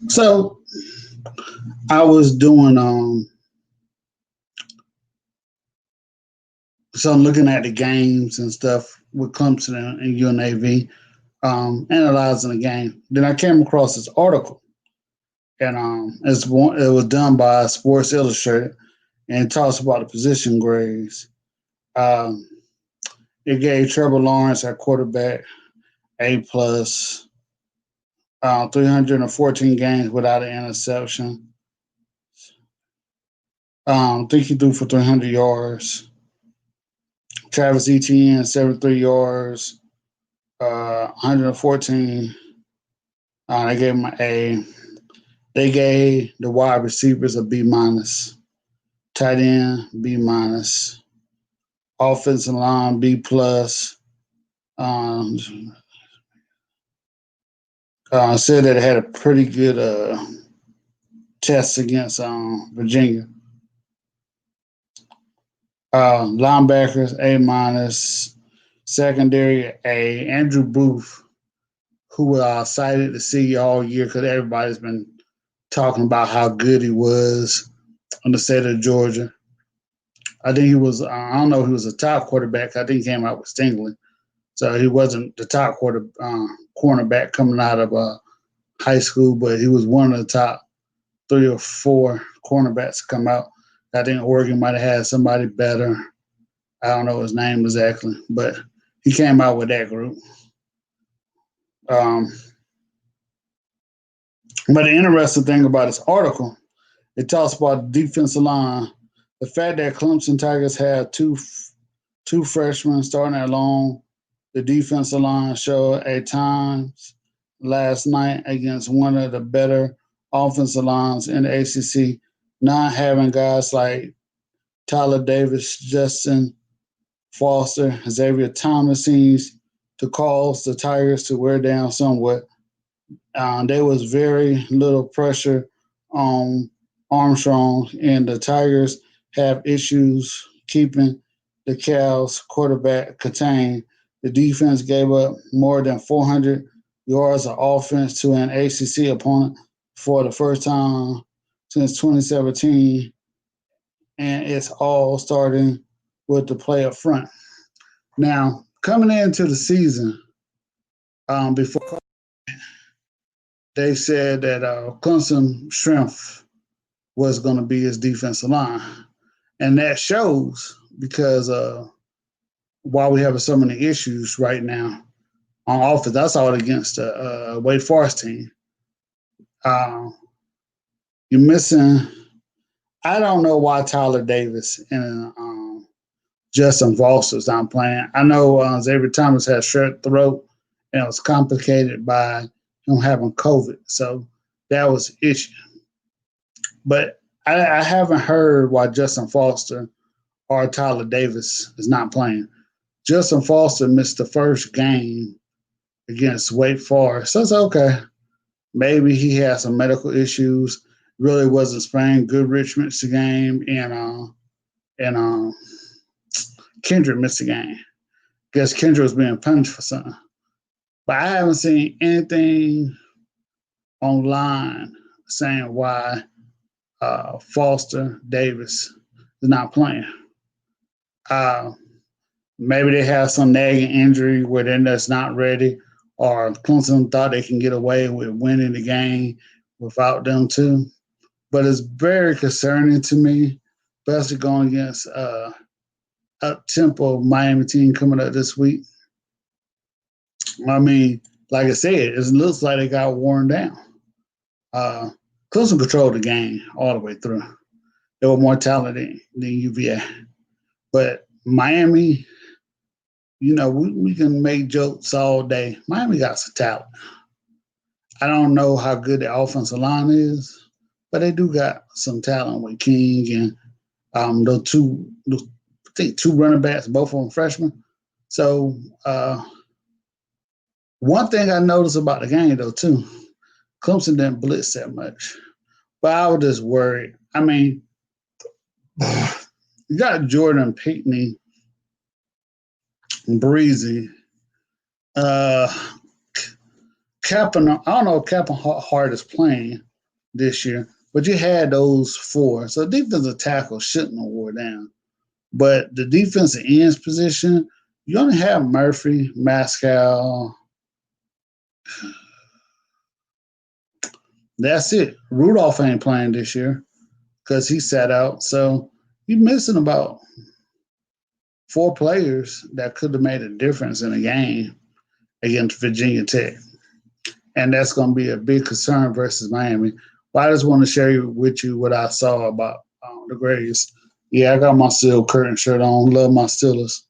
So I was doing so I'm looking at the games and stuff with Clemson and UNAV, analyzing the game. Then I came across this article, and it was done by Sports Illustrated, and it talks about the position grades. Um, it gave Trevor Lawrence at quarterback A plus, 314 games without an interception. I think he threw for 300 yards. Travis Etienne, 73 yards, 114. They gave him an A. They gave the wide receivers a B minus, tight end B minus, offensive line B plus. Um, said that it had a pretty good test against Virginia. Linebackers A minus, secondary A. Andrew Booth, who was excited to see all year because everybody's been talking about how good he was on the state of Georgia. I think he was. I don't know if he was a top quarterback. I think he came out with Stingley, so he wasn't the top cornerback coming out of high school, but he was one of the top 3 or 4 cornerbacks to come out. I think Oregon might have had somebody better. I don't know his name exactly, but he came out with that group. Um, but the interesting thing about this article, it talks about the defensive line. The fact that Clemson Tigers have two freshmen starting along the defensive line showed at times last night against one of the better offensive lines in the ACC, not having guys like Tyler Davis, Justin Foster, Xavier Thomas seems to cause the Tigers to wear down somewhat. There was very little pressure on Armstrong, and the Tigers have issues keeping the Cavs quarterback contained. The defense gave up more than 400 yards of offense to an ACC opponent for the first time since 2017, and it's all starting with the play up front. Now, coming into the season, before they said that Clemson strength was going to be his defensive line, and that shows because while we have so many issues right now on offense, I saw it against the Wake Forest team. Uh, you're missing. I don't know why Tyler Davis and Justin Foster's not playing. I know Xavier Thomas had strep throat, and it was complicated by him having COVID, so that was an issue. But I haven't heard why Justin Foster or Tyler Davis is not playing. Justin Foster missed the first game against Wake Forest, so it's okay. Maybe he had some medical issues. Really wasn't playing. Goodrich missed the game, and Kendrick missed the game. Guess Kendrick was being punished for something. But I haven't seen anything online saying why Foster Davis is not playing. Uh, Maybe they have some nagging injury where they're just not ready, or Clemson thought they can get away with winning the game without them too. But it's very concerning to me, especially going against up tempo Miami team coming up this week. I mean, like I said, it looks like they got worn down. Uh, Clemson controlled the game all the way through. They were more talented than UVA. But Miami, we can make jokes all day. Miami got some talent. I don't know how good the offensive line is, but they do got some talent with King and I think 2 running backs, both of them freshmen. So one thing I noticed about the game though too, Clemson didn't blitz that much, but I was just worried. I mean, you got Jordan Pinkney, Breezy, uh, I don't know if Captain Hart is playing this year, but you had those four. So defensive tackle shouldn't have wore down. But the defensive ends position, you only have Murphy, Mascal. That's it. Rudolph ain't playing this year because he sat out. So you're missing about four players that could have made a difference in a game against Virginia Tech. And that's going to be a big concern versus Miami. But I just want to share with you what I saw about the Grays. Yeah, I got my Steel Curtain shirt on. Love my Steelers.